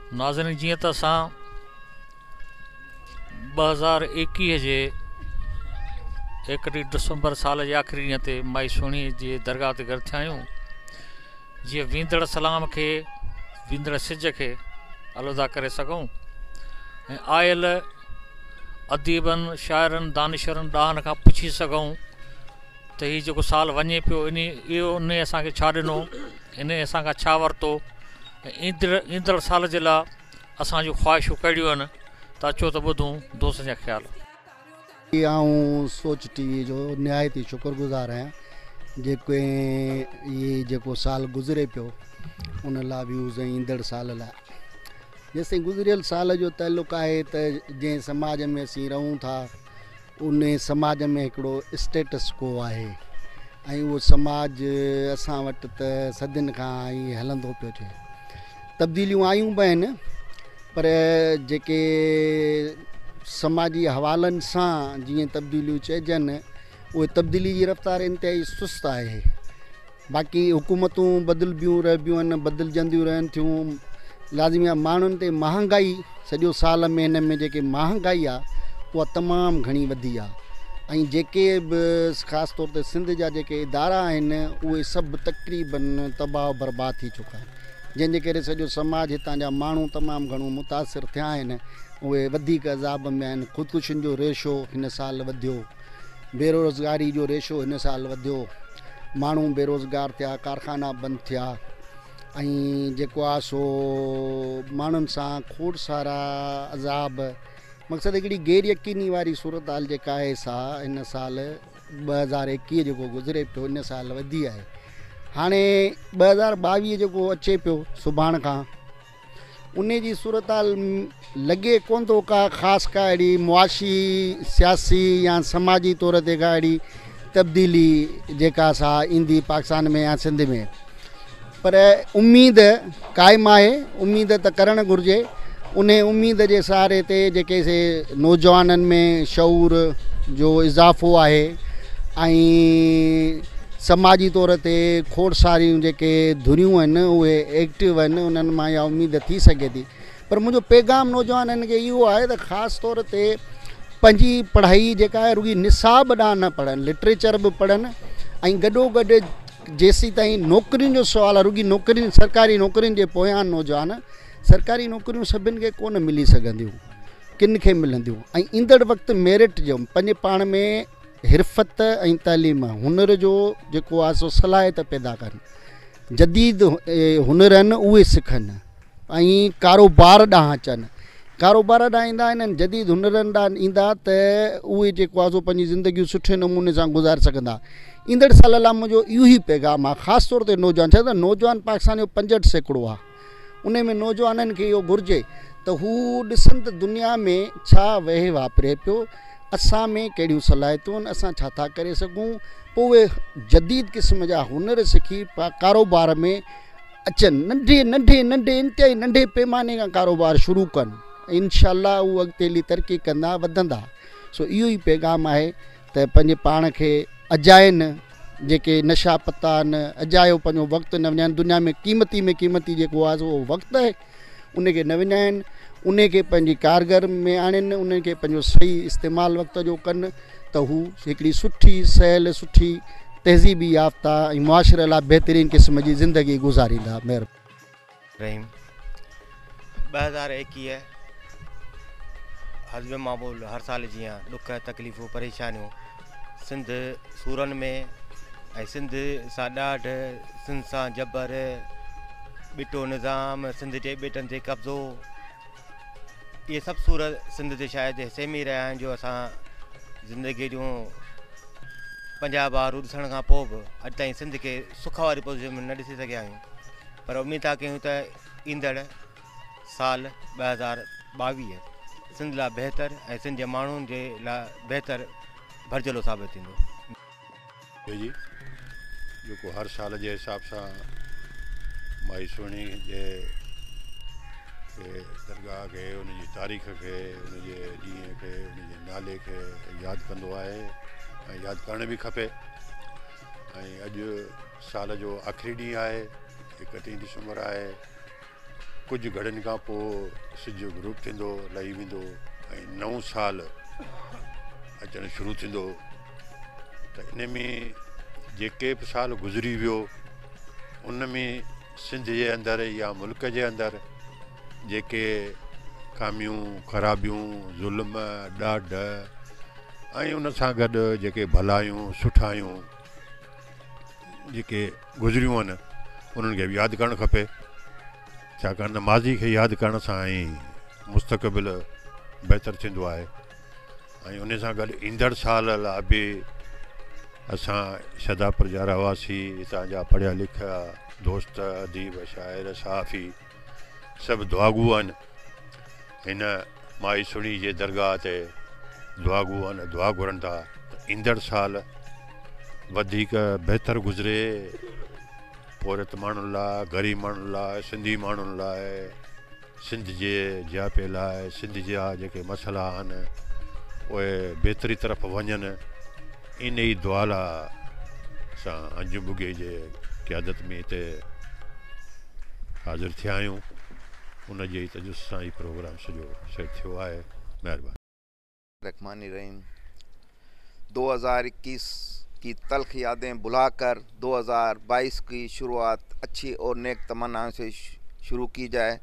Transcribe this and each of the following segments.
नाज़रीन, जीअं त असां 2021 जे 31 दिसंबर साल जे आख़िरी ॾींहं ते माई सुहिणी जे दरगाह ते गॾु थिया आहियूं। जीअं वेंदड़ सलाम खे, वेंदड़ सिज खे अलविदा करे सघूं ऐं आयल अदीबनि, शाइरनि, दानिशरनि ॾाहनि खां पुछी सघूं त हीउ जेको साल वञे पियो इन असांखे छा ॾिनो, इन असांखां छा वरितो ऐं ईंदड़ साल जे लाइ असां जूं ख़्वाहिशूं कहिड़ियूं आहिनि, त अचो त ॿुधूं दोस्त जा ख़्याल। आऊं सोच टीवी जो निहायत ही शुक्रगुज़ार आहियां जेके ये जेको साल गुज़रे पियो उन लाइ व्यूज़ ऐं ईंदड़ साल लाइ। जेसिताईं गुज़रियल साल जो ताल्लुक़ु आहे त जंहिं समाज में असीं रहूं था उन समाज में हिकिड़ो स्टेटस को आहे ऐं उहो समाज असां वटि त सदियुनि खां ई हलंदो पियो थिए। तब्दीलियूं आयूं बि आहिनि, पर जेके समाजी हवालनि सां जीअं तब्दीलियूं चइजनि उहे तब्दीली जी रफ़्तार इंतिहाई सुस्त आहे। बाक़ी हुकूमतूं बदिलबियूं रहिबियूं आहिनि, बदिलजंदियूं रहनि थियूं। लाज़िमी आहे माण्हुनि ते महांगाई सॼो साल में हिन में जेके महांगाई आहे उहा तमामु घणी वधी आहे ऐं जेके बि ख़ासि तौर ते सिंध जा जेके इदारा आहिनि उहे सभु तक़रीबन तबाह बर्बाद थी चुका आहिनि, जंहिंजे करे सॼो समाज हितां जा माण्हू तमामु घणो मुतासिर थिया आहिनि। उहे वधीक अज़ाब में आहिनि। ख़ुदकुशियुनि जो रेशो हिन साल वधियो, बेरोज़गारी जो रेशो हिन साल वधियो, माण्हू बेरोज़गार थिया, कारखाना बंदि थिया ऐं जेको आहे सो माण्हुनि सां खोड़ सारा अज़ाब। मक़सदु हिकिड़ी गैर यकीनी वारी सूरत हाल जेका आहे सा हिन साल 2021 जेको गुज़रे पियो हिन साल वधी आहे। हाणे 2022 जेको अचे पियो सुभाणे खां उन जी सूरत हाल लॻे कोन थो का ख़ासि का अहिड़ी मुआशी सियासी या समाजी तौर ते का अहिड़ी तब्दीली जेका सा ईंदी पाकिस्तान में या सिंध में, पर उम्मीद क़ाइमु आहे। उम्मीद त करणु घुरिजे। उन उम्मीद जे सहारे ते जेके से नौजवाननि में शऊर जो इज़ाफ़ो आहे ऐं समाजी तौर ते खोड़ सारियूं जेके धुरियूं आहिनि उहे एक्टिव आहिनि, उन्हनि मां इहा उम्मीद थी सघे थी। पर मुंहिंजो पैगाम नौजवाननि खे इहो आहे त ख़ासि तौर ते पंहिंजी पढ़ाई जेका आहे रुॻी निसाब ॾांहुं न पढ़नि, लिटरेचर बि पढ़नि ऐं गॾोगॾु जेसीं ताईं नौकरियुनि जो सुवाल आहे, रुॻी नौकरियुनि सरकारी नौकरियुनि जे पोयां नौजवान, सरकारी नौकरियूं सभिनि खे कोन मिली सघंदियूं, किन खे मिलंदियूं ऐं ईंदड़ वक़्तु मेरिट जो पंहिंजे पाण में हिरफ़त ऐं तालीम हुनर जो जेको आहे सो सलाहियत पैदा कनि, जदीद हुनर आहिनि उहे सिखनि ऐं कारोबार ॾांहुं अचनि। कारोबार ॾांहुं ईंदा आहिनि, जदीद हुनरनि ॾांहुं ईंदा त उहे जेको आहे सो पंहिंजी ज़िंदगियूं सुठे नमूने सां गुज़ारे सघंदा। ईंदड़ साल लाइ मुंहिंजो इहो ई पैगाम आहे, ख़ासि तौर ते नौजवान। छा त नौजवान पाकिस्तान जो 65% आहे, उन में नौजवाननि खे इहो घुरिजे त हू ॾिसनि त दुनिया में छा वहे वापिरे पियो, असां में कहिड़ियूं सलाहियतूं आहिनि, असां छा था करे सघूं। पोइ उहे जदीद क़िस्म जा हुनर सिखी कारोबार में अचनि, नंढे नंढे नंढे इंतिहाई नंढे पैमाने खां कारोबार शुरू कनि। इंशाअल्लाह उहे अॻिते हली तरक़ी कंदा, वधंदा। सो इहो ई पैगाम आहे त पंहिंजे पाण खे अजाइनि, जेके नशा पता आहिनि, अजायो पंहिंजो वक़्तु न विञाइनि। दुनिया में कीमती जेको आहे उहो वक़्तु आहे, उनखे न विञाइनि, उनखे पंहिंजी कारगर में आणनि, उनखे पंहिंजो सही इस्तेमालु वक़्त जो कनि त हू हिकिड़ी सुठी सयल, सुठी तहज़ीबी याफ़्ता ऐं मुआशरे लाइ बहितरीन क़िस्म जी ज़िंदगी गुज़ारींदा। महिरबानी। 2021 हज़ब मामूल हर साल जीअं ॾुख तकलीफ़ूं परेशानियूं सिंध सूरनि में ऐं सिंध सां ॾाढ, सिंध सां जबर, ॿिटो निज़ाम, सिंध जे ॿेटनि ते कब्ज़ो, इहे सभु सूर सिंध ते शायदि सेमी रहिया आहिनि जो असां ज़िंदगी जूं 50 बार ॾिसण खां पोइ बि अॼु ताईं सिंध खे सुख वारी पोज़ीशन में न ॾिसी सघिया आहियूं। पर उमेद था कयूं त ईंदड़ साल 2022 सिंध लाइ बहितर ऐं सिंध जे माण्हुनि जे लाइ बहितर भरिजलो साबित थींदो। जी जेको हर साल जे हिसाब सां माई सुहिणी जे दरगाह खे, उनजी तारीख़ खे, उनजे ॾींहं खे, उनजे नाले खे यादि कंदो आहे ऐं यादि करण बि खपे। ऐं अॼु साल जो आख़िरी ॾींहुं आहे, 31 दिसंबर आहे कुझु घड़ियुनि खां पोइ सिज ग्रुप थींदो लही वेंदो ऐं नओं साल अचणु शुरू थींदो। त इन में जेके बि साल गुज़री वियो उन में सिंध जे अंदरि या मुल्क जे अंदरि जेके खामियूं ख़राबियूं ज़ुल्म ॾाढ ऐं उन सां गॾु जेके भलायूं सुठायूं जेके गुज़रियूं आहिनि उन्हनि खे बि यादि करणु खपे। छाकाणि त माज़ी खे यादि करण सां ई मुस्तक़बिल बहितर थींदो आहे ऐं उन सां गॾु ईंदड़ साल लाइ बि असां शदापुर जा रहवासी हितां जा पढ़िया लिखिया दोस्त अदीब शाइर सहाफ़ी सभु दुआगू आहिनि। हिन माई सुणी जे दरगाह ते दुआगू आहिनि दुआ घुरनि था त ईंदड़ साल वधीक बहितर गुज़रे पोरत माण्हुनि लाइ ग़रीब माण्हुनि लाइ सिंधी माण्हुनि लाइ सिंध जे जापे लाइ सिंध जा जेके मसइला आहिनि उहे बहितरी तरफ़ वञनि इन ई दुआ लाइ असां अंजू बुगे जे क़यादत में हिते हाज़िर थिया आहियूं। उन जे तजुस सां ई प्रोग्राम सॼो सेट थियो आहे। महिरबानी। रहमान रहीम। 2021 की तल्ख यादें भुलाकर 2022 की शुरुआत अच्छी और नेक तमन्नाओं से शुरू की जाए।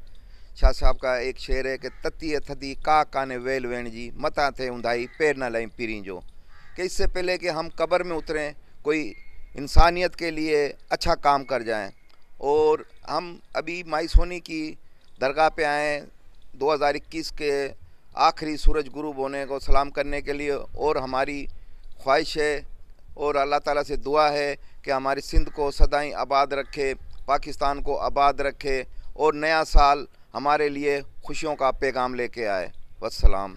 शाह साहब का एक शेर है कि तती थदी का काने वेल वेण जी मता थे उंधाई पैर न लाई पीरी जो, कि इससे पहले कि हम कब्र में उतरें कोई इंसानियत के लिए अच्छा काम कर जाएं। और हम अभी माई सोनी की दरगाह पे आए 2021 के आखिरी सूरज गुरूब होने को सलाम करने के लिए, और हमारी ख्वाहिश है और अल्लाह ताला से दुआ है कि हमारी सिंध को सदाई आबाद रखे, पाकिस्तान को आबाद रखे और नया साल हमारे लिए खुशियों का पैगाम लेके आए। वस्सलाम।